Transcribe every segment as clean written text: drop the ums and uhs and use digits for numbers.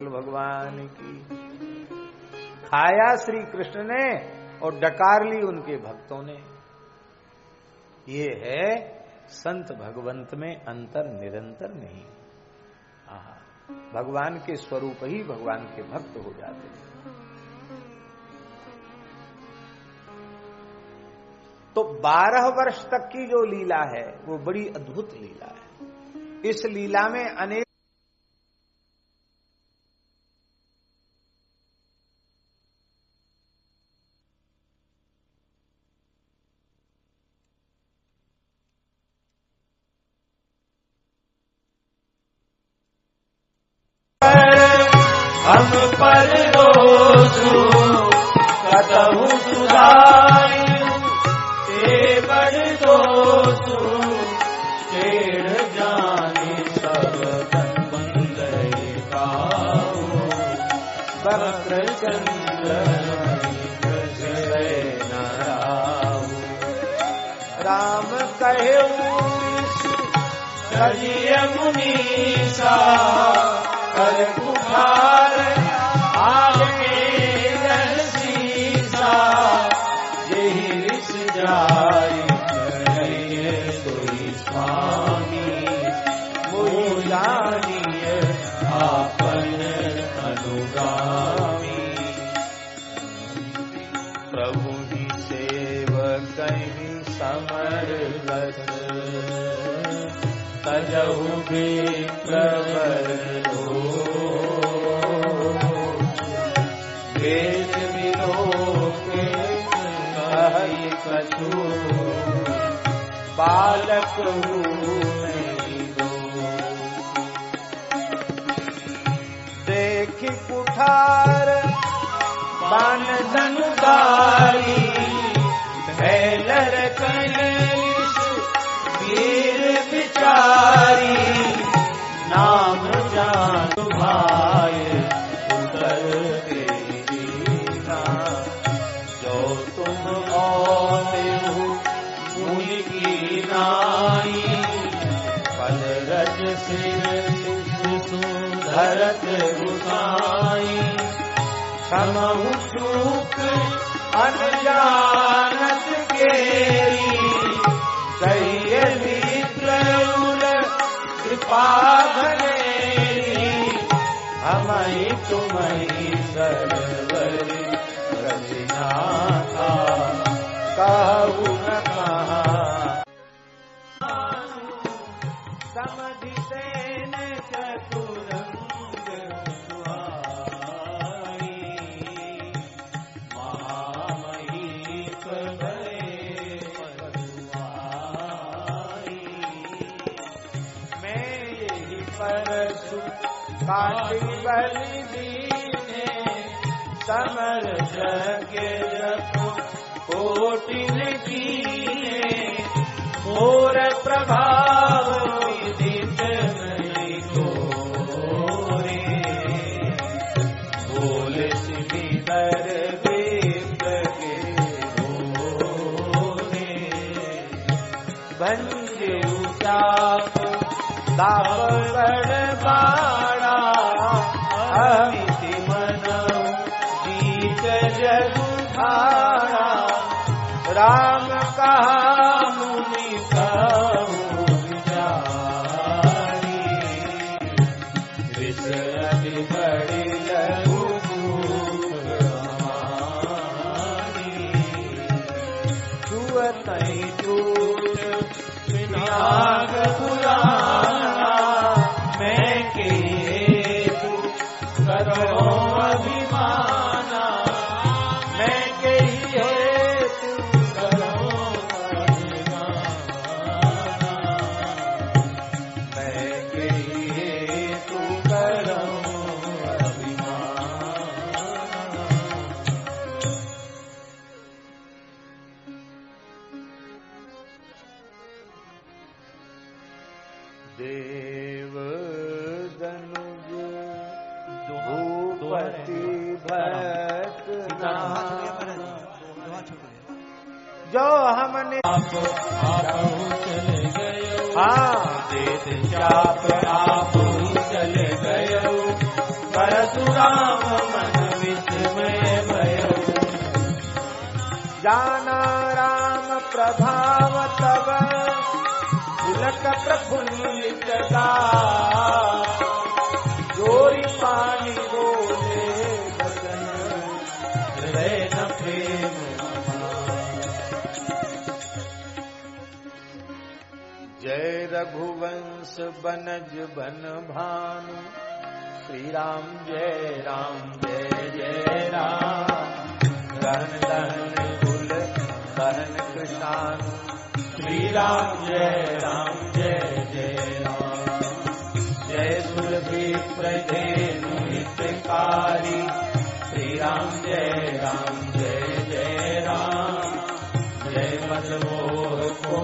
भगवान की। खाया श्री कृष्ण ने और डकार ली उनके भक्तों ने। ये है संत भगवंत में अंतर निरंतर नहीं। भगवान के स्वरूप ही भगवान के भक्त हो जाते हैं। तो 12 वर्ष तक की जो लीला है वो बड़ी अद्भुत लीला है। इस लीला में अनेक हम पर रोजू कतहु सुधाई ते बड़ दोषु टेढ़ जाने सब बंदे काऊ बक्र चंद्र नाराऊ राम कहे मुनीसा कर कुठार आगे शीसा यही रिस जाई कोई स्वामी मुजानिय आपन अनुगामी प्रभु ही सेवक कहीं समर बस तजहु भी प्रवर वेद विलोके कहि कछु बालक नहीं दो। देखी कुठार बान धनुकारी भैलर कलिस वीर विचारी नाम जान भाई उतर देना जो तुम औते हो मुनि की नाई पल रज सिर धरत गुसाई क्षमहु चूक अनजानत केरी कहिए प्रयुल कृपा भरेरी हमई तुमई सरवरी रचनाथा कहु न कहा समझते न चतुरंग सुहाई महामही भय परुआई मैं यही परसु काटी बलि दीने समर जग जप कोटिन कीने मोर प्रभाव विदित नहीं गोरे बोले सिमिदर वेद के भोरे भंजे उचाप दावर बाड़ा अमिति मनऊ जीत जगु धारा राम कहा मुनि कहु विचारी विषय बड़ी लघु छुअत टूट विनाग पुराना मैं के तू करो अभिमाना मैं के तू करो अभिमाना मैं के तू करो अभिमाना देव दनुज भूपति भक्त जो हमने आप चले गए हाँ देत चाप आप चले गए बरस सुराम मन विस्मय भयो। जाना राम प्रभाव तब पुलक प्रफुल्लित गाय। जोरी पानी बोले बदन हृदय न प्रेम जय रघुवंश बनज बन भानु। श्री राम जय जय जय राम। गहन दहन कुल दहन कृषानु। श्री राम जय जय राम। जय सुरभि प्रधेनु हितकारी। श्री राम जय जय राम। जय मदमोह को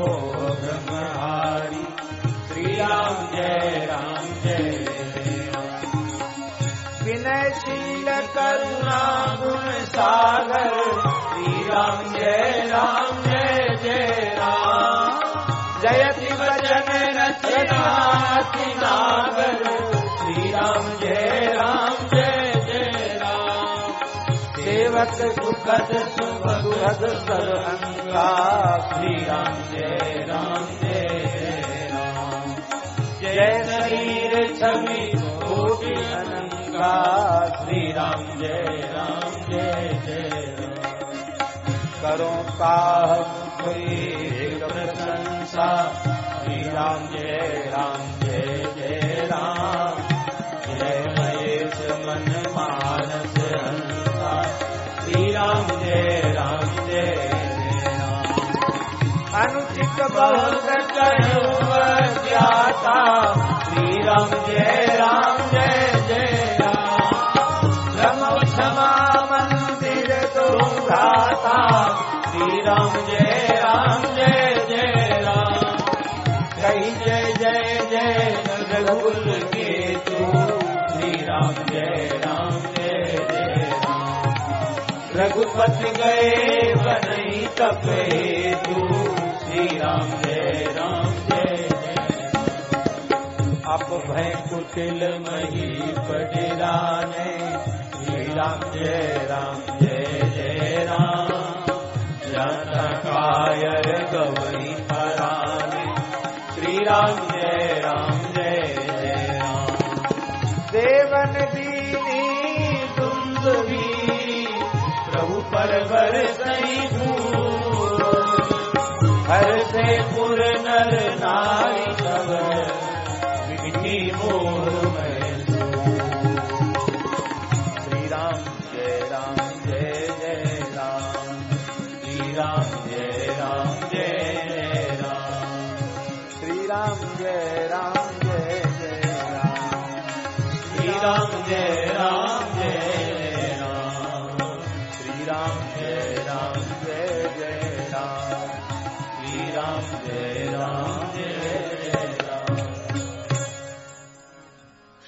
ब्रह्महारी। श्री राम जय राम। विनयशील करुणा गुण सागर। श्री राम जय जय राम। जयति वचन रचना अति नागर। श्री राम जय जय राम। सेवक सुखद सुमधुरद सरअंगा। श्री राम जय राम। जय शरीर छवि कोटि अनंगा। श्री राम जय जय राम। करो काह एक प्रशंसा। श्री राम जय जय राम। जय महेश मन मानस हंसा। श्री राम जय राम। अनुचित बहुत ज्ञाता। श्री राम जय जय राम। ब्रह्म क्षमा मंदिर तुम भ्राता। श्री राम जय जय राम। कही जय जय रघुकुल के तू। श्री राम जय जय राम। रघुपति गए बनई तप हेतु। श्री राम जय अब भय कुटिल मही पटिराने। श्री राम जय राम। जनता कायर गवई पराने। श्री राम जय राम। देवन दीनी दुंदुभी। प्रभु पर बरसई धूल। हर से पुर नर नारी सब विधि मोह में। श्री राम जय जय राम। श्री राम जय जय राम। श्री राम जय जय राम। श्री राम जय जय राम। श्री राम जय जय राम। श्री राम जय राम।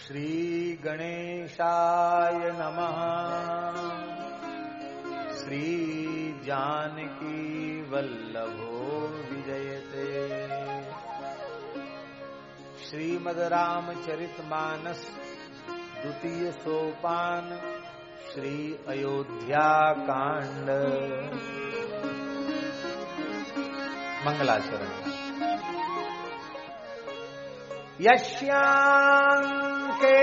श्री गणेशाय नमः। श्री जानकी वल्लभो विजयते। श्रीमद् रामचरितमानस द्वितीय सोपान। श्री अयोध्या कांड। मंगलाचरण। यस्यांके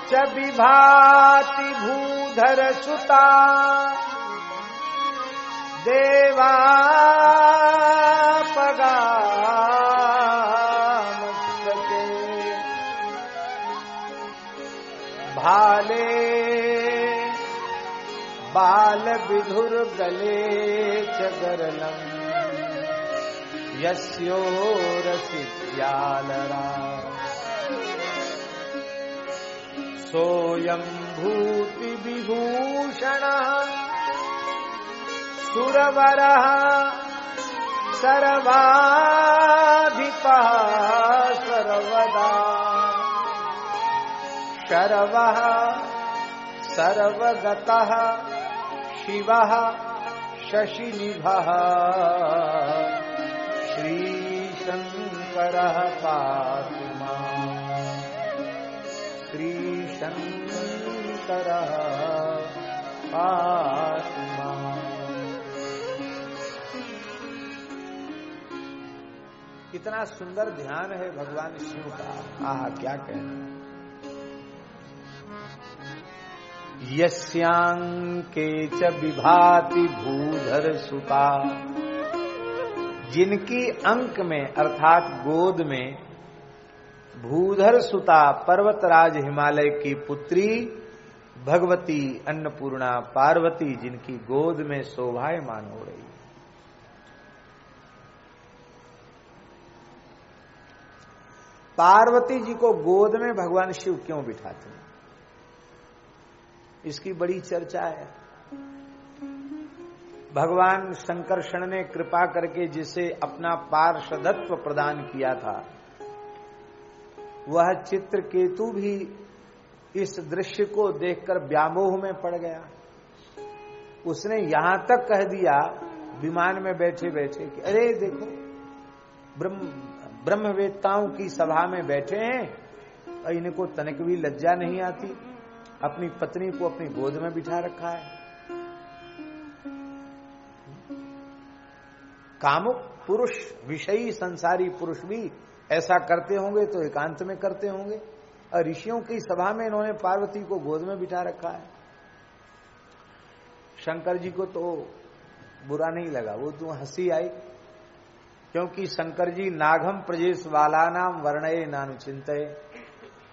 च विभाति भूधर सुता। देवापगामस्तके भाले बाल विधुर गले च गरलम। यस्योरसिद्यालरा सोऽयं भूति विभूषणः। सुरवरः सर्वाधिपः सर्वदा। शर्वः सर्वगतः शिवः शशिनिभः। श्रीशङ्करः पातु माम्। श्री शंकर आत्मा। कितना सुंदर ध्यान है भगवान शिव का, आहा क्या कहना। यस्यांके च विभाति भूधर सुता, जिनकी अंक में अर्थात गोद में भूधर सुता पर्वतराज हिमालय की पुत्री भगवती अन्नपूर्णा पार्वती जिनकी गोद में शोभायमान हो रही है। पार्वती जी को गोद में भगवान शिव क्यों बिठाते हैं, इसकी बड़ी चर्चा है। भगवान शंकरषण ने कृपा करके जिसे अपना पार्षदत्व प्रदान किया था, वह चित्रकेतु भी इस दृश्य को देखकर व्यामोह में पड़ गया। उसने यहां तक कह दिया विमान में बैठे बैठे कि अरे देखो ब्रह्मवेत्ताओं की सभा में बैठे हैं और इनको तनिक भी लज्जा नहीं आती, अपनी पत्नी को अपनी गोद में बिठा रखा है। कामुक पुरुष, विषयी संसारी पुरुष भी ऐसा करते होंगे तो एकांत में करते होंगे, और ऋषियों की सभा में इन्होंने पार्वती को गोद में बिठा रखा है। शंकर जी को तो बुरा नहीं लगा, वो तो हंसी आई, क्योंकि शंकर जी नाघम प्रजेश वालानाम वर्णये नानुचिंतये,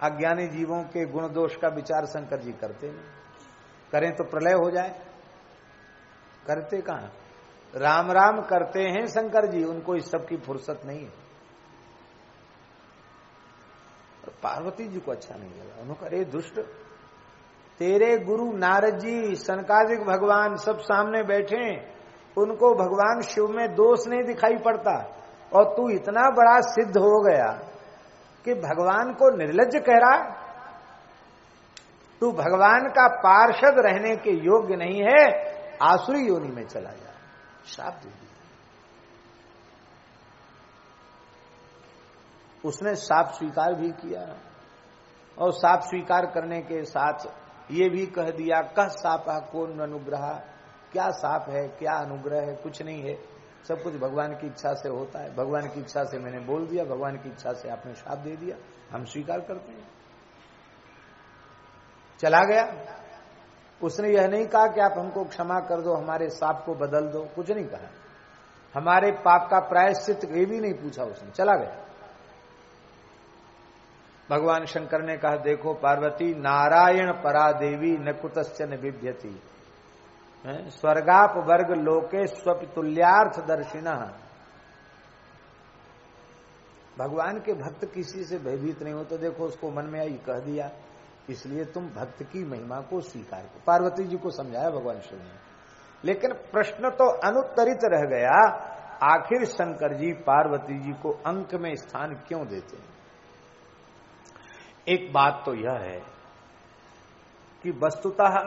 अज्ञानी जीवों के गुण दोष का विचार शंकर जी करते नहीं। करें तो प्रलय हो जाए, करते कहां, राम राम करते हैं शंकर जी, उनको इस सब की फुर्सत नहीं है। पार्वती जी को अच्छा नहीं लगा, उन्होंने कहा अरे दुष्ट, तेरे गुरु नारद जी सनकादिक भगवान सब सामने बैठे, उनको भगवान शिव में दोष नहीं दिखाई पड़ता, और तू इतना बड़ा सिद्ध हो गया कि भगवान को निर्लज्ज कह रहा है। तू भगवान का पार्षद रहने के योग्य नहीं है, आसुरी योनि में चला जा, श्राप दे दिया। उसने शाप स्वीकार भी किया, और शाप स्वीकार करने के साथ ये भी कह दिया कह शापा कौन अनुग्रह, क्या शाप है क्या अनुग्रह है, कुछ नहीं है, सब कुछ भगवान की इच्छा से होता है। भगवान की इच्छा से मैंने बोल दिया, भगवान की इच्छा से आपने शाप दे दिया, हम स्वीकार करते हैं। चला गया। उसने यह नहीं कहा कि आप हमको क्षमा कर दो, हमारे शाप को बदल दो, कुछ नहीं कहा। हमारे पाप का प्रायश्चित ये भी नहीं पूछा उसने, चला गया। भगवान शंकर ने कहा देखो पार्वती, नारायण परा देवी न कुतश्च न बिभ्यति, स्वर्गाप वर्ग लोके स्वपितुल्यार्थ दर्शिना। भगवान के भक्त किसी से भयभीत नहीं हो, तो देखो उसको मन में आई कह दिया, इसलिए तुम भक्त की महिमा को स्वीकार करो। पार्वती जी को समझाया भगवान शिव ने, लेकिन प्रश्न तो अनुत्तरित रह गया, आखिर शंकर जी पार्वती जी को अंक में स्थान क्यों देते हैं। एक बात तो यह है कि वस्तुतः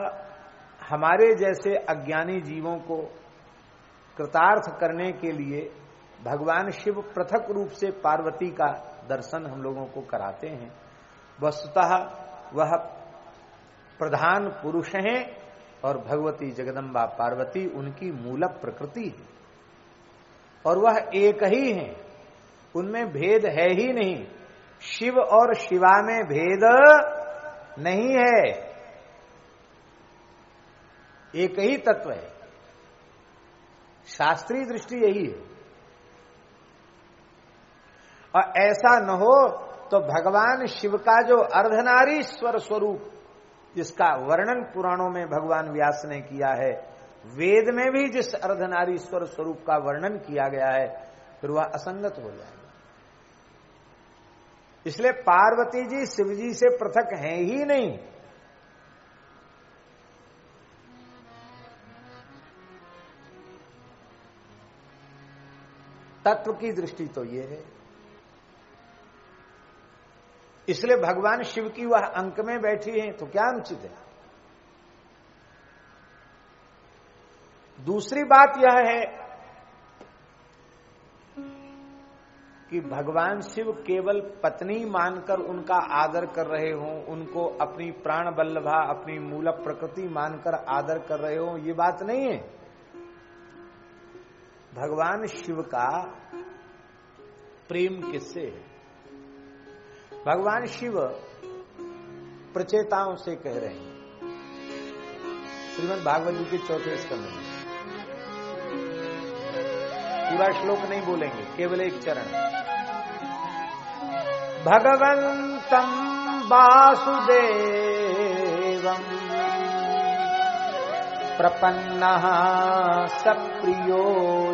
हमारे जैसे अज्ञानी जीवों को कृतार्थ करने के लिए भगवान शिव पृथक रूप से पार्वती का दर्शन हम लोगों को कराते हैं। वस्तुतः वह प्रधान पुरुष हैं और भगवती जगदम्बा पार्वती उनकी मूल प्रकृति है, और वह एक ही है, उनमें भेद है ही नहीं। शिव और शिवा में भेद नहीं है, एक ही तत्व है। शास्त्रीय दृष्टि यही है। और ऐसा न हो तो भगवान शिव का जो अर्धनारीश्वर स्वरूप जिसका वर्णन पुराणों में भगवान व्यास ने किया है, वेद में भी जिस अर्धनारीश्वर स्वरूप का वर्णन किया गया है, फिर वह असंगत हो जाएगा। इसलिए पार्वती जी शिव जी से पृथक हैं ही नहीं। तत्व की दृष्टि तो ये है। इसलिए भगवान शिव की वह अंक में बैठी हैं तो क्या अनुचित है। दूसरी बात यह है कि भगवान शिव केवल पत्नी मानकर उनका आदर कर रहे हो, उनको अपनी प्राण बल्लभा, अपनी मूल प्रकृति मानकर आदर कर रहे हो, ये बात नहीं है। भगवान शिव का प्रेम किससे है? भगवान शिव प्रचेताओं से कह रहे हैं श्रीमद् भागवत जी के 4थे स्कंध में। पूरा श्लोक नहीं बोलेंगे, केवल एक चरण। भगवन्तं वासुदेवं प्रपन्नः सप्रियो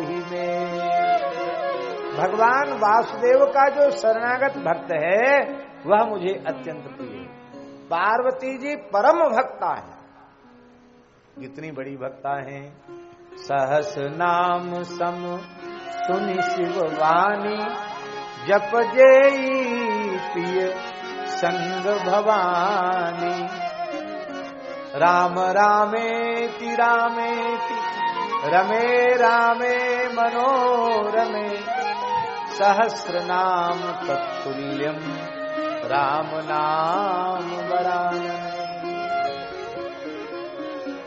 हि मे। भगवान वासुदेव का जो शरणागत भक्त है वह मुझे अत्यंत प्रिय है। पार्वती जी परम भक्ता है। कितनी बड़ी भक्ता है। सहस नाम सम सुनि शिव वाणी, जप जेई पिय संग भवानी। राम रामेति रामेति रमे रामे मनोरमे, सहस्र नाम तत्तुल्यम राम नाम वरानने।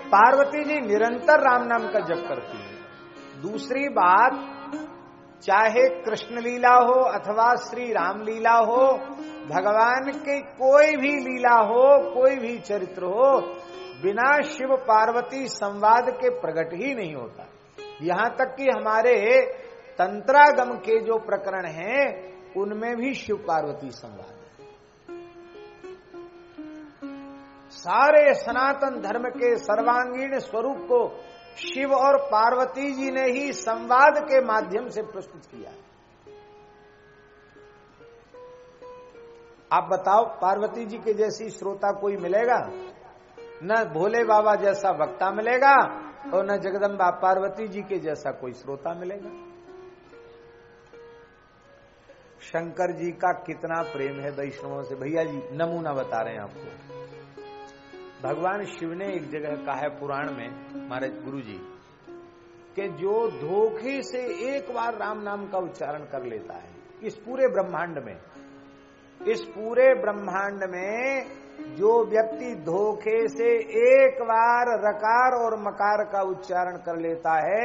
पार्वती जी निरंतर राम नाम का जप करती है। दूसरी बात, चाहे कृष्ण लीला हो अथवा श्री राम लीला हो, भगवान की कोई भी लीला हो, कोई भी चरित्र हो, बिना शिव पार्वती संवाद के प्रकट ही नहीं होता। यहां तक कि हमारे तंत्रागम के जो प्रकरण हैं उनमें भी शिव पार्वती संवाद है। सारे सनातन धर्म के सर्वांगीण स्वरूप को शिव और पार्वती जी ने ही संवाद के माध्यम से प्रस्तुत किया। आप बताओ, पार्वती जी के जैसी श्रोता कोई मिलेगा? न भोले बाबा जैसा वक्ता मिलेगा और न जगदम्बा पार्वती जी के जैसा कोई श्रोता मिलेगा। शंकर जी का कितना प्रेम है वैष्णवों से। भैया जी नमूना बता रहे हैं आपको। भगवान शिव ने एक जगह कहा है पुराण में, हमारे गुरु जी, कि जो धोखे से एक बार राम नाम का उच्चारण कर लेता है, इस पूरे ब्रह्मांड में जो व्यक्ति धोखे से एक बार रकार और मकार का उच्चारण कर लेता है,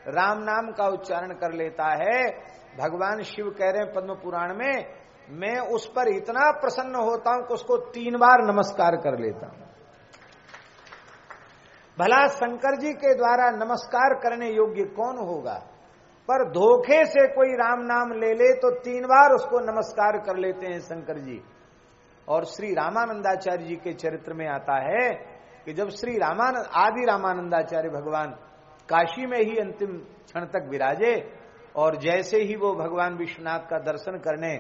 राम नाम का उच्चारण कर लेता है, भगवान शिव कह रहे हैं पद्म पुराण में, मैं उस पर इतना प्रसन्न होता हूं कि उसको 3 बार नमस्कार कर लेता हूं। भला शंकर जी के द्वारा नमस्कार करने योग्य कौन होगा? पर धोखे से कोई राम नाम ले ले तो 3 बार उसको नमस्कार कर लेते हैं शंकर जी। और श्री रामानंदाचार्य जी के चरित्र में आता है कि जब श्री आदि रामानंदाचार्य भगवान काशी में ही अंतिम क्षण तक विराजे और जैसे ही वो भगवान विश्वनाथ का दर्शन करने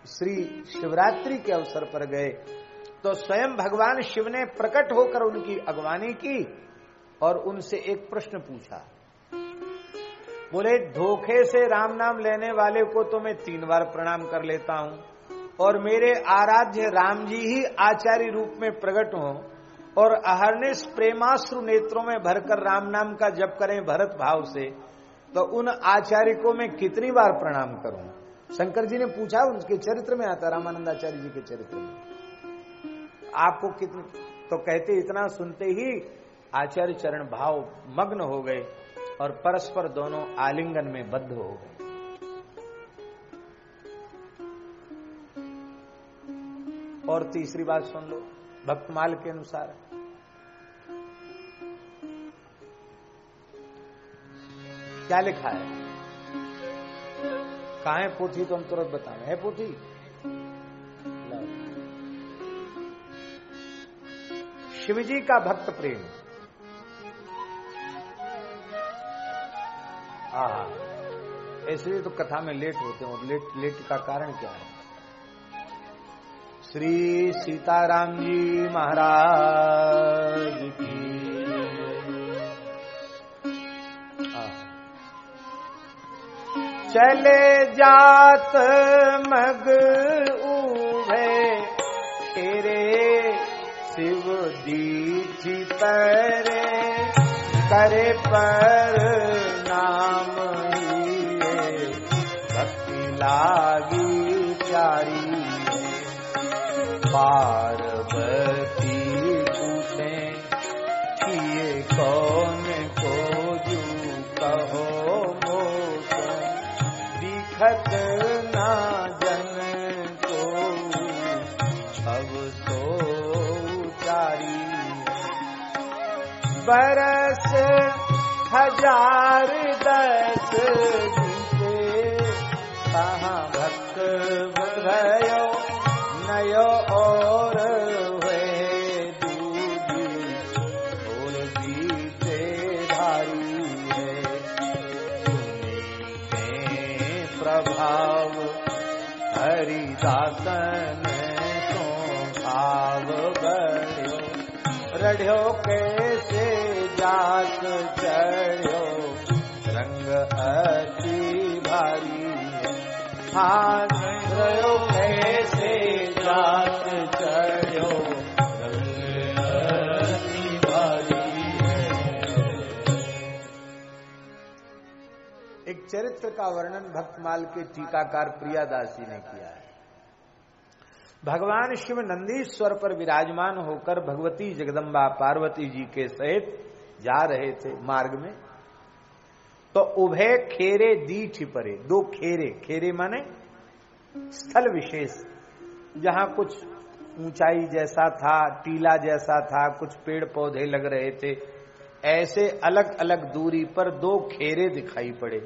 श्री शिवरात्रि के अवसर पर गए तो स्वयं भगवान शिव ने प्रकट होकर उनकी अगवानी की और उनसे एक प्रश्न पूछा। बोले, धोखे से राम नाम लेने वाले को तो मैं 3 बार प्रणाम कर लेता हूं और मेरे आराध्य राम जी ही आचार्य रूप में प्रकट हों और अहर्निश प्रेमाश्रु नेत्रों में भरकर राम नाम का जप करें भरत भाव से, तो उन आचार्य को मैं कितनी बार प्रणाम करूं? शंकर जी ने पूछा, उनके चरित्र में आता, रामानंदाचार्य जी के चरित्र में। आपको कितने? तो कहते इतना सुनते ही आचार्य चरण भाव मग्न हो गए और परस्पर दोनों आलिंगन में बद्ध हो गए। और तीसरी बात सुन लो, भक्तमाल के अनुसार क्या लिखा है? कहाँ है पोथी? तो हम तुरंत बताएं। है पोथी? शिवजी का भक्त प्रेम। इसलिए तो कथा में लेट होते हैं। और लेट का कारण क्या है? श्री सीताराम जी महाराज की। चले जात मग उभे तेरे शिव दीठी परे, करे पर नाम भक्ति लागी प्यारी है। पार्वती पूछे कि ये कौन को जू कहो मोको, दिखत ना जन को अब सो उचारी। बरस हजार 10 बीते, कहाँ भक्त भयो नयो और हुए दूजी, और बीते धारी है। सुनी प्रभाव हरिदासन तो भाव बढ़्यो, रढ़्यो कैसे जात चढ़्यो, रंग अति भारी है। हाथ रढ़्यो कैसे जात चढ़्यो, रंग अति भारी है। एक चरित्र का वर्णन भक्तमाल के टीकाकार प्रियादासी ने किया है। भगवान शिव नंदीश्वर पर विराजमान होकर भगवती जगदम्बा पार्वती जी के सहित जा रहे थे मार्ग में, तो उभय खेरे दीठ परे, 2 खेरे, खेरे माने स्थल विशेष, जहां कुछ ऊंचाई जैसा था, टीला जैसा था, कुछ पेड़ पौधे लग रहे थे, ऐसे अलग अलग दूरी पर 2 खेरे दिखाई पड़े।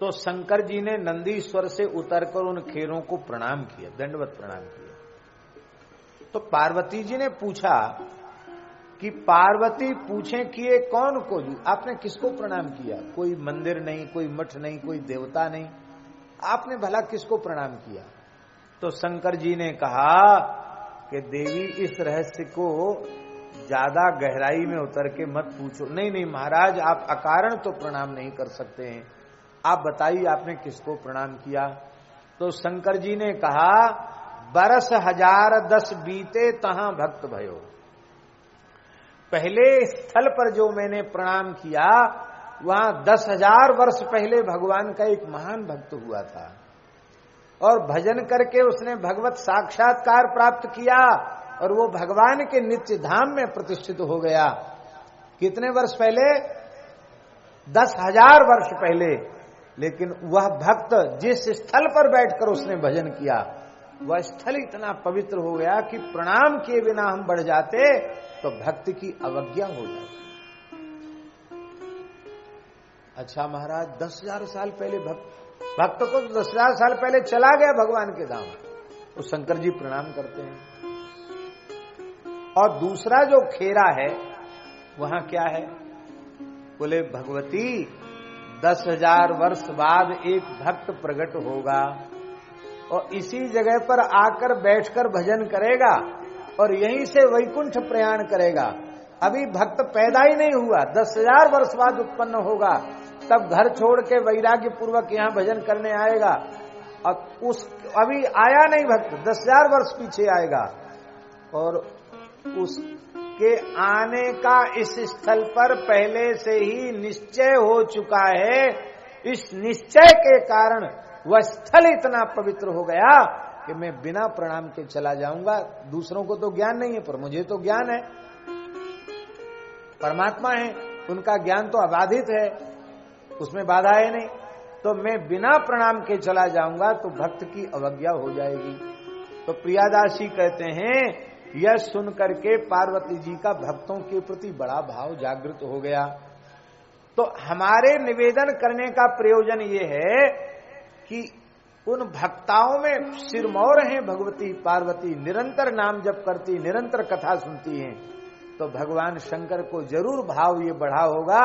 तो शंकर जी ने नंदीश्वर से उतरकर उन खेरों को प्रणाम किया, दंडवत प्रणाम किया। तो पार्वती जी ने पूछा कि पार्वती पूछे कि ये कौन को जी, आपने किसको प्रणाम किया? कोई मंदिर नहीं, कोई मठ नहीं, कोई देवता नहीं, आपने भला किसको प्रणाम किया? तो शंकर जी ने कहा कि देवी इस रहस्य को ज्यादा गहराई में उतर के मत पूछो। नहीं नहीं महाराज, आप अकारण तो प्रणाम नहीं कर सकते हैं, आप बताइए आपने किसको प्रणाम किया? तो शंकर जी ने कहा बरस 1010 बीते तहां भक्त भयो। पहले स्थल पर जो मैंने प्रणाम किया वहां 10,000 वर्ष पहले भगवान का एक महान भक्त हुआ था और भजन करके उसने भगवत साक्षात्कार प्राप्त किया और वो भगवान के नित्य धाम में प्रतिष्ठित हो गया। कितने वर्ष पहले? 10,000 वर्ष पहले। लेकिन वह भक्त जिस स्थल पर बैठकर उसने भजन किया वह स्थल इतना पवित्र हो गया कि प्रणाम किए बिना हम बढ़ जाते तो भक्ति की अवज्ञा हो जाती। अच्छा महाराज, 10,000 साल पहले भक्त को 10,000 साल पहले चला गया भगवान के धाम, तो शंकर जी प्रणाम करते हैं। और दूसरा जो खेरा है वहां क्या है? बोले भगवती 10,000 वर्ष बाद एक भक्त प्रकट होगा और इसी जगह पर आकर बैठकर भजन करेगा और यहीं से वैकुंठ प्रयाण करेगा। अभी भक्त पैदा ही नहीं हुआ, 10,000 वर्ष बाद उत्पन्न होगा, तब घर छोड़ के वैराग्य पूर्वक यहां भजन करने आएगा। और अभी आया नहीं भक्त, 10,000 वर्ष पीछे आएगा और उसके आने का इस स्थल पर पहले से ही निश्चय हो चुका है। इस निश्चय के कारण वह स्थल इतना पवित्र हो गया कि मैं बिना प्रणाम के चला जाऊंगा। दूसरों को तो ज्ञान नहीं है पर मुझे तो ज्ञान है, परमात्मा है, उनका ज्ञान तो अबाधित है, उसमें बाधा है नहीं, तो मैं बिना प्रणाम के चला जाऊंगा तो भक्त की अवज्ञा हो जाएगी। तो प्रियादासी कहते हैं यह सुन करके पार्वती जी का भक्तों के प्रति बड़ा भाव जागृत हो गया। तो हमारे निवेदन करने का प्रयोजन ये है कि उन भक्ताओं में सिरमौर हैं भगवती पार्वती, निरंतर नाम जप करती, निरंतर कथा सुनती हैं, तो भगवान शंकर को जरूर भाव ये बढ़ा होगा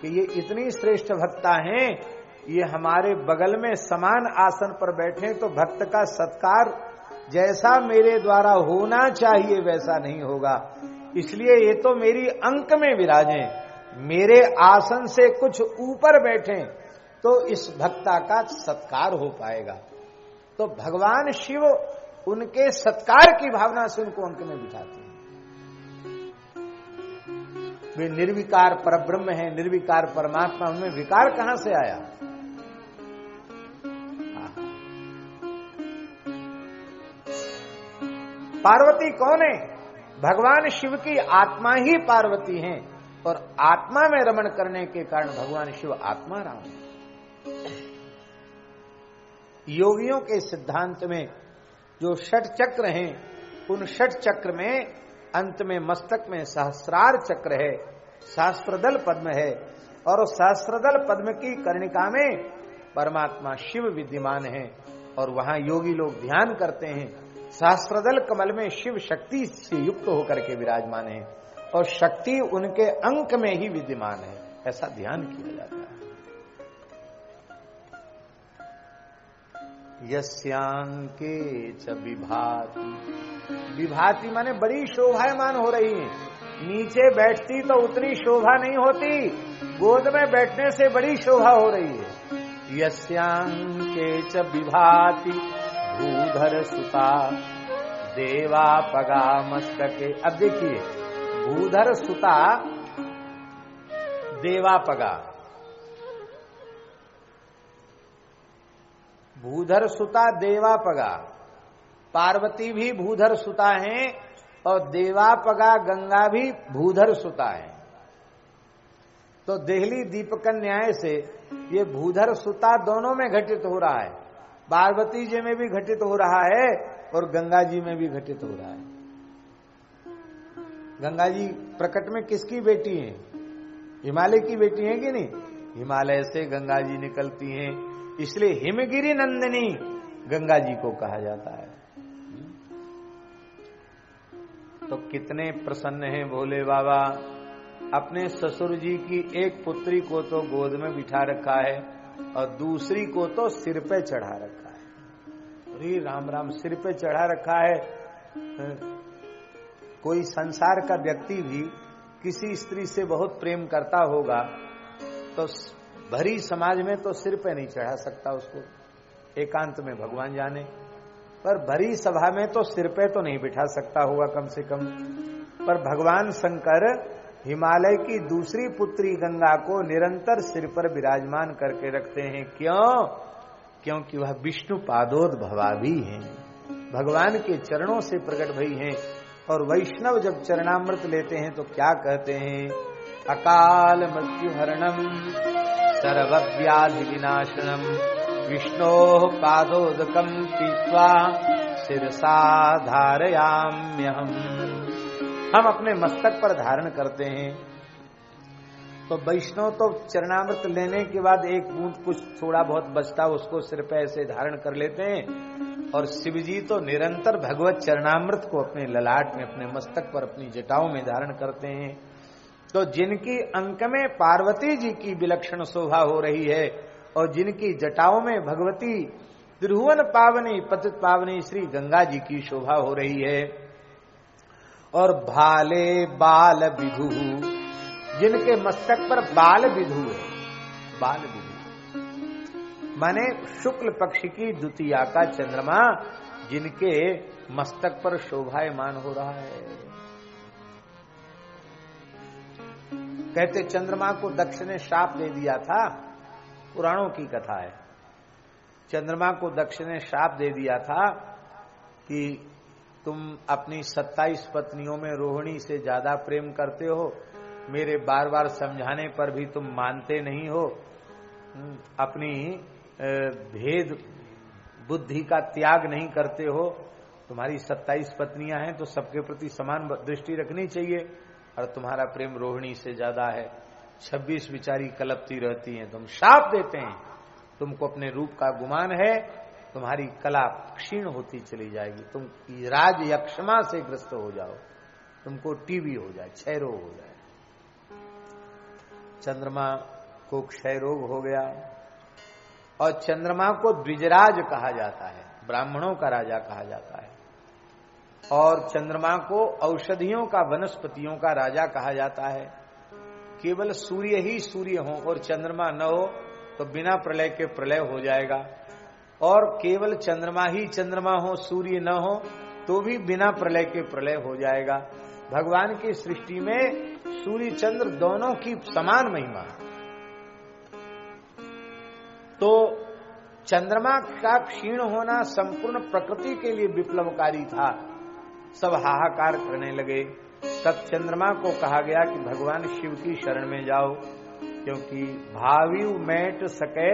कि ये इतनी श्रेष्ठ भक्ता हैं, ये हमारे बगल में समान आसन पर बैठे तो भक्त का सत्कार जैसा मेरे द्वारा होना चाहिए वैसा नहीं होगा, इसलिए ये तो मेरी अंक में विराजें, मेरे आसन से कुछ ऊपर बैठें तो इस भक्ता का सत्कार हो पाएगा। तो भगवान शिव उनके सत्कार की भावना से उनको अंक में बिठाते हैं। वे निर्विकार परब्रह्म है, निर्विकार परमात्मा, उनमें विकार कहां से आया? पार्वती कौन है? भगवान शिव की आत्मा ही पार्वती है और आत्मा में रमण करने के कारण भगवान शिव आत्मा राम है। योगियों के सिद्धांत में जो षट चक्र हैं, उन षट चक्र में अंत में मस्तक में सहस्रार चक्र है, सहस्त्रदल पद्म है और उस सहस्त्रदल पद्म की कर्णिका में परमात्मा शिव विद्यमान है और वहां योगी लोग ध्यान करते हैं। सहस्त्रदल कमल में शिव शक्ति से युक्त होकर के विराजमान है और शक्ति उनके अंक में ही विद्यमान है, ऐसा ध्यान किया जाता है। यस्यांके च विभाति, विभाति माने बड़ी शोभायमान हो रही है। नीचे बैठती तो उतनी शोभा नहीं होती, गोद में बैठने से बड़ी शोभा हो रही है। यस्यांके च विभाति भूधर सुता देवा पगा मस्तके। अब देखिए, भूधर सुता देवा पगा, भूधर सुता देवा पगा, पार्वती भी भूधर सुता हैं और देवा पगा गंगा भी भूधर सुता है। तो देहली दीपक न्याय से ये भूधर सुता दोनों में घटित हो रहा है, पार्वती जी में भी घटित हो रहा है और गंगा जी में भी घटित हो रहा है। गंगा जी प्रकट में किसकी बेटी हैं? हिमालय की बेटी हैं कि नहीं? हिमालय से गंगा जी निकलती हैं, इसलिए हिमगिरी नंदिनी गंगा जी को कहा जाता है। तो कितने प्रसन्न हैं भोले बाबा, अपने ससुर जी की एक पुत्री को तो गोद में बिठा रखा है और दूसरी को तो सिर पे चढ़ा रखा है। अरे राम राम, सिर पे चढ़ा रखा है। कोई संसार का व्यक्ति भी किसी स्त्री से बहुत प्रेम करता होगा तो भरी समाज में तो सिर पे नहीं चढ़ा सकता उसको, एकांत में भगवान जाने, पर भरी सभा में तो सिर पे तो नहीं बिठा सकता होगा कम से कम। पर भगवान शंकर हिमालय की दूसरी पुत्री गंगा को निरंतर सिर पर विराजमान करके रखते हैं। क्यों? क्योंकि वह विष्णु पादोद्भवा भी हैं, भगवान के चरणों से प्रकट भई हैं। और वैष्णव जब चरणामृत लेते हैं तो क्या कहते हैं? अकाल मृत्यु हरणम सर्वव्याधि विनाशनम विष्णोः पादोदकम पीत्वा शिरसा धारयाम्यहम्। हम अपने मस्तक पर धारण करते हैं। तो वैष्णव तो चरणामृत लेने के बाद एक बूंद कुछ थोड़ा बहुत बचता उसको सिर पे ऐसे धारण कर लेते हैं और शिव जी तो निरंतर भगवत चरणामृत को अपने ललाट में, अपने मस्तक पर, अपनी जटाओं में धारण करते हैं। तो जिनकी अंक में पार्वती जी की विलक्षण शोभा हो रही है और जिनकी जटाओं में भगवती त्रिभुवन पावनी पतित पावनी श्री गंगा जी की शोभा हो रही है। और भाले बाल विधु, जिनके मस्तक पर बाल विधु है, बाल विधु माने शुक्ल पक्ष की द्वितीया का चंद्रमा जिनके मस्तक पर शोभायमान हो रहा है। कहते चंद्रमा को दक्ष ने शाप दे दिया था, पुराणों की कथा है। चंद्रमा को दक्ष ने शाप दे दिया था कि तुम अपनी 27 पत्नियों में रोहिणी से ज्यादा प्रेम करते हो, मेरे बार बार समझाने पर भी तुम मानते नहीं हो, अपनी भेद बुद्धि का त्याग नहीं करते हो। तुम्हारी 27 पत्नियां हैं तो सबके प्रति समान दृष्टि रखनी चाहिए और तुम्हारा प्रेम रोहिणी से ज्यादा है। 26 बिचारी कलपती रहती हैं, तुम शाप देते हैं, तुमको अपने रूप का गुमान है, तुम्हारी कला क्षीण होती चली जाएगी, तुम राज यक्षमा से ग्रस्त हो जाओ, तुमको टीबी हो जाए, क्षय रोग हो जाए। चंद्रमा को क्षय रोग हो गया और चंद्रमा को द्विजराज कहा जाता है, ब्राह्मणों का राजा कहा जाता है। और चंद्रमा को औषधियों का, वनस्पतियों का राजा कहा जाता है। केवल सूर्य ही सूर्य हो और चंद्रमा न हो तो बिना प्रलय के प्रलय हो जाएगा, और केवल चंद्रमा ही चंद्रमा हो, सूर्य न हो तो भी बिना प्रलय के प्रलय हो जाएगा। भगवान की सृष्टि में सूर्य चंद्र दोनों की समान महिमा है। तो चंद्रमा का क्षीण होना संपूर्ण प्रकृति के लिए विप्लवकारी था। सब हाहाकार करने लगे। तब चंद्रमा को कहा गया कि भगवान शिव की शरण में जाओ, क्योंकि भावी मैट सके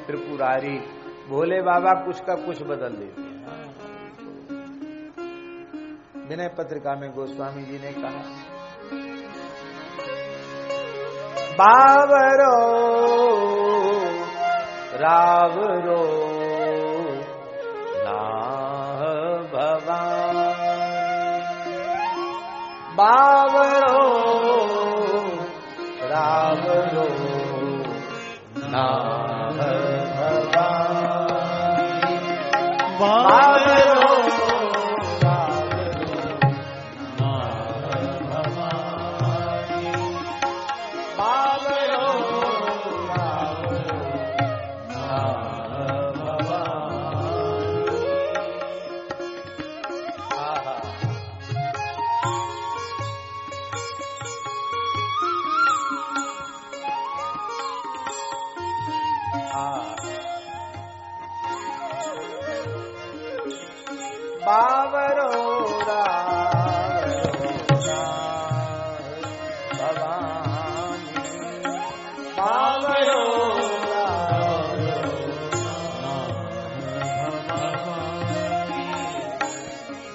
त्रिपुरारी, भोले बाबा कुछ का कुछ बदल देते हैं। विनय पत्रिका में गोस्वामी जी ने कहा, बावरो रावरो नाह भवान, बावरो रावरो नाह भवान, बावरो बावरो भवानी, बावरो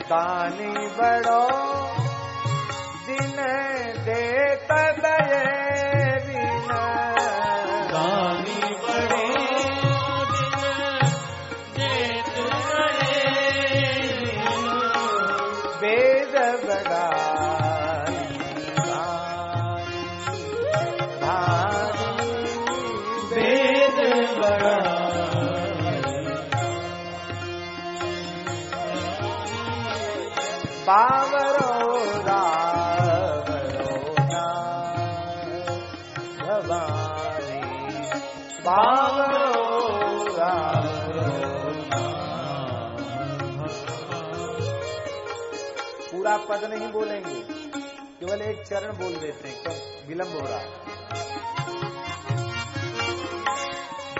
दानी बड़ो दिन देत दये बिन, दानी बड़े वेद बड़ाई भारी, वेद बड़ा बावरो रावरो नाथ भवानी, बावरो रावरो नाथ। पूरा पद नहीं बोलेंगे, केवल एक चरण बोल देते हैं, क्यों विलंब हो रहा है।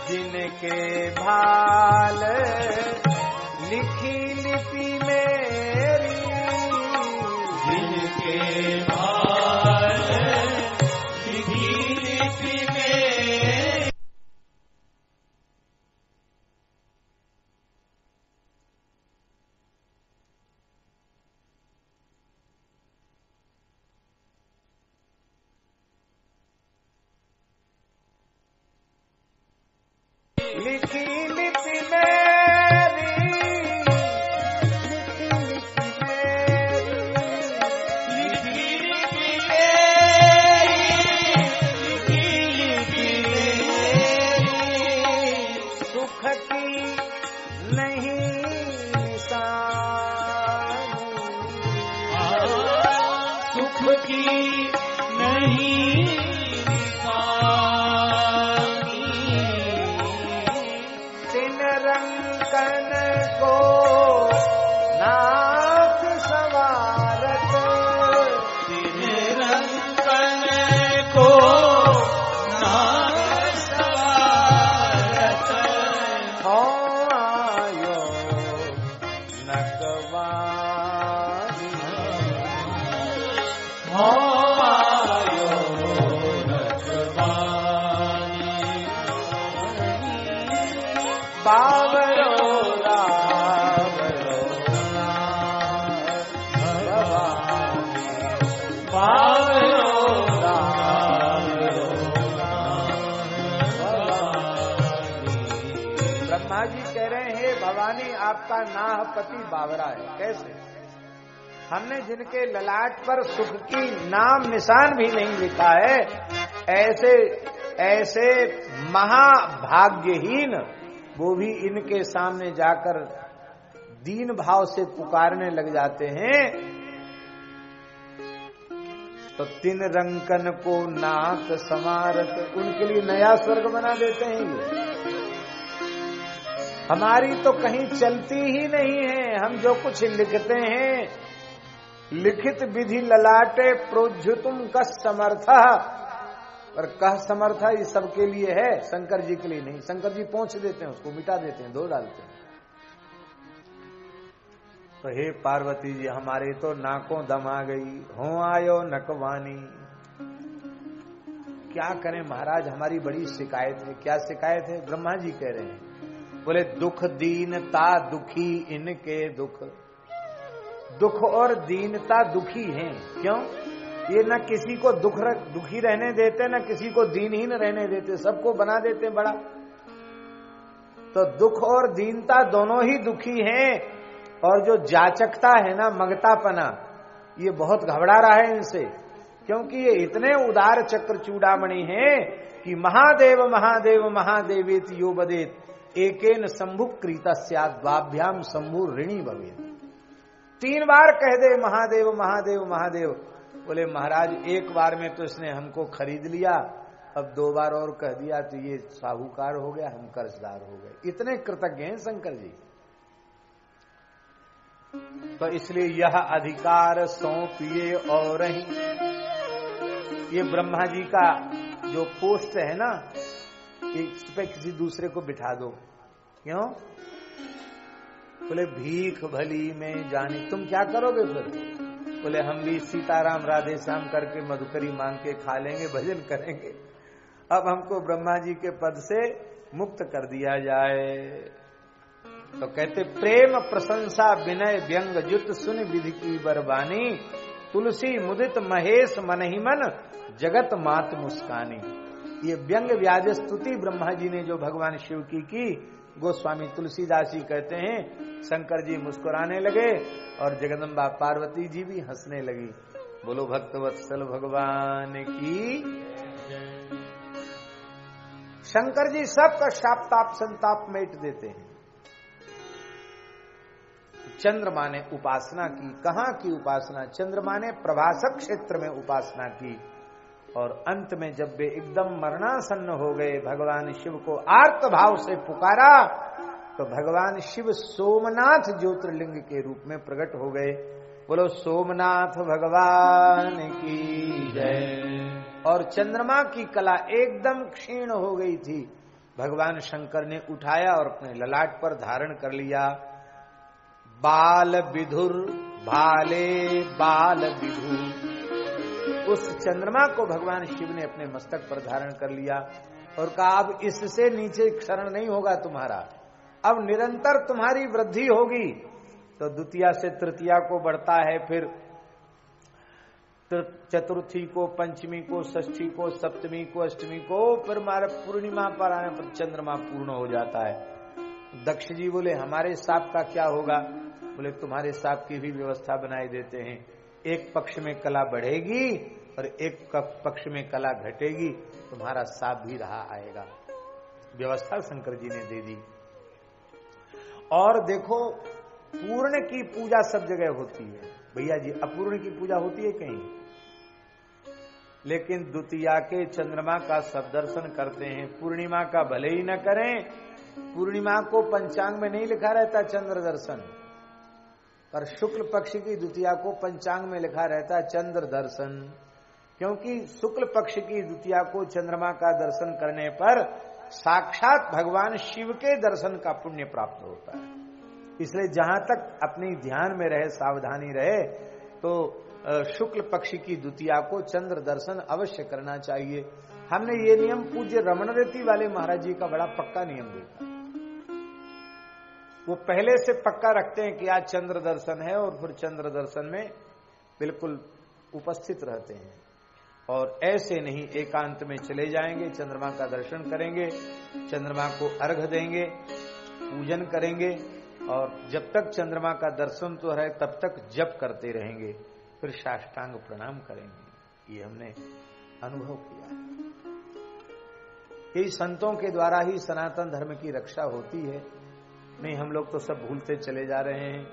जिनके भाल लिखी लिपि मेरी, जिनके भाल लिखी लिपि में लिखी लिपि मेरी, लिखी लिपि मेरी, सुख की नहीं निशानी, सुख की नहीं तिन रंकन को नाथ सवारत, दिन रंगन को नाथ सवारत, हो आयो नगवानी, हो आयो नखवानी, बावरो रावरो नाथ भवानी, बावरो रावरो नाथ भवानी। ब्रह्मा जी कह रहे हैं, भवानी आपका नाह पति बावरा है। कैसे? हमने जिनके ललाट पर सुख की नाम निशान भी नहीं लिखा है, ऐसे ऐसे महाभाग्यहीन वो भी इनके सामने जाकर दीन भाव से पुकारने लग जाते हैं, तो तीन रंकन को नाक समारत, उनके लिए नया स्वर्ग बना देते हैं ये। हमारी तो कहीं चलती ही नहीं है। हम जो कुछ लिखते हैं, लिखित विधि ललाटे प्रोज्झुतुम कस समर्थ, पर कह समर्था ये सबके लिए है, शंकर जी के लिए नहीं। शंकर जी पोंछ देते हैं, उसको मिटा देते हैं, धो डालते हैं। तो हे पार्वती जी, हमारे तो नाकों दम आ गई, हो आयो नकवानी। क्या करें महाराज, हमारी बड़ी शिकायत है। क्या शिकायत है? ब्रह्मा जी कह रहे हैं, बोले दुख दीनता दुखी इनके दुख। दुख और दीनता दुखी हैं। क्यों? ये न किसी को दुखी रहने देते, न किसी को दीनहीन रहने देते, सबको बना देते बड़ा। तो दुख और दीनता दोनों ही दुखी हैं। और जो जाचकता है ना, मगतापना, ये बहुत घबरा रहा है इनसे, क्योंकि ये इतने उदार चक्र चूड़ामणि हैं कि महादेव महादेव महादेवेत यो बदेत एकेन शंभु कृतस्यात् द्वाभ्याम शंभु ऋणी भवेत्। 3 बार कह दे महादेव महादेव महादेव। बोले महाराज एक बार में तो इसने हमको खरीद लिया, अब 2 बार और कह दिया तो ये साहूकार हो गया, हम कर्जदार हो गए। इतने कृतज्ञ हैं शंकर जी। तो इसलिए यह अधिकार सौंपिए और ही, ये ब्रह्मा जी का जो पोस्ट है ना, इस पे किसी दूसरे को बिठा दो। क्यों? बोले भीख भली में जानी। तुम क्या करोगे फिर? बोले हम भी सीताराम राधे श्याम करके मधुकरी मांग के खा लेंगे, भजन करेंगे। अब हमको ब्रह्मा जी के पद से मुक्त कर दिया जाए। तो कहते प्रेम प्रशंसा विनय व्यंग जुत सुन विधि की बरबानी, तुलसी मुदित महेश मन ही मन जगत मात मुस्कानी। ये व्यंग व्याज स्तुति ब्रह्मा जी ने जो भगवान शिव की गोस्वामी तुलसीदास जी कहते हैं, शंकर जी मुस्कुराने लगे और जगदम्बा पार्वती जी भी हंसने लगी। बोलो भक्तवत्सल भगवान की। शंकर जी सबका शाप ताप संताप मेट देते हैं। चंद्रमा ने उपासना की। कहां की उपासना? चंद्रमा ने प्रभासक क्षेत्र में उपासना की। और अंत में जब वे एकदम मरणासन्न हो गए, भगवान शिव को आर्त भाव से पुकारा, तो भगवान शिव सोमनाथ ज्योतिर्लिंग के रूप में प्रकट हो गए। बोलो सोमनाथ भगवान की जय। और चंद्रमा की कला एकदम क्षीण हो गई थी, भगवान शंकर ने उठाया और अपने ललाट पर धारण कर लिया। बाल विधुर भाले बाल विधु, उस चंद्रमा को भगवान शिव ने अपने मस्तक पर धारण कर लिया और कहा अब इससे नीचे क्षरण नहीं होगा तुम्हारा, अब निरंतर तुम्हारी वृद्धि होगी। तो द्वितीया से तृतीया को बढ़ता है, फिर चतुर्थी को, पंचमी को, षष्ठी को, सप्तमी को, अष्टमी को, फिर हमारे पूर्णिमा पर आने पर चंद्रमा पूर्ण हो जाता है। दक्ष जी बोले हमारे सांप का क्या होगा? बोले तुम्हारे सांप की भी व्यवस्था बनाई देते हैं। एक पक्ष में कला बढ़ेगी और एक पक्ष में कला घटेगी, तुम्हारा सांप भी रहा आएगा। व्यवस्था शंकर जी ने दे दी। और देखो पूर्ण की पूजा सब जगह होती है भैया जी, अपूर्ण की पूजा होती है कहीं? लेकिन द्वितीया के चंद्रमा का सब दर्शन करते हैं, पूर्णिमा का भले ही न करें। पूर्णिमा को पंचांग में नहीं लिखा रहता चंद्र दर्शन, पर शुक्ल पक्ष की द्वितीया को पंचांग में लिखा रहता चंद्र दर्शन, क्योंकि शुक्ल पक्ष की द्वितीया को चंद्रमा का दर्शन करने पर साक्षात भगवान शिव के दर्शन का पुण्य प्राप्त होता है। इसलिए जहां तक अपनी ध्यान में रहे, सावधानी रहे, तो शुक्ल पक्ष की द्वितीया को चंद्र दर्शन अवश्य करना चाहिए। हमने ये नियम पूज्य रमणरति वाले महाराज जी का बड़ा पक्का नियम देखा। वो पहले से पक्का रखते हैं कि आज चंद्र दर्शन है और फिर चंद्र दर्शन में बिल्कुल उपस्थित रहते हैं। और ऐसे नहीं एकांत में चले जाएंगे, चंद्रमा का दर्शन करेंगे, चंद्रमा को अर्घ देंगे, पूजन करेंगे, और जब तक चंद्रमा का दर्शन तो रहे तब तक जप करते रहेंगे, फिर साष्टांग प्रणाम करेंगे। ये हमने अनुभव किया। यही संतों के द्वारा ही सनातन धर्म की रक्षा होती है, नहीं हम लोग तो सब भूलते चले जा रहे हैं।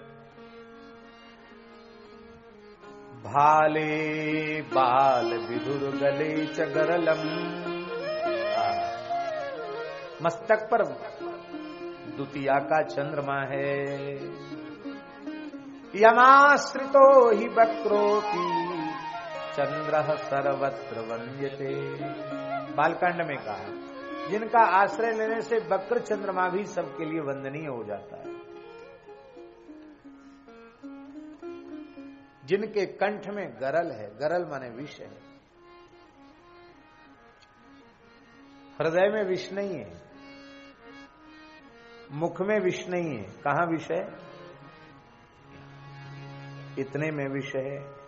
भाले बाल विधुर गले चगरलम, मस्तक पर द्वितीया का चंद्रमा है। यमाश्रितो हि वक्रोपि चंद्रः सर्वत्र वन्द्यते। बालकांड में कहा जिनका आश्रय लेने से वक्र चंद्रमा भी सबके लिए वंदनीय हो जाता है। जिनके कंठ में गरल है, गरल माने विष है, हृदय में विष नहीं है, मुख में विष नहीं है, कहां विष है? इतने में विष है।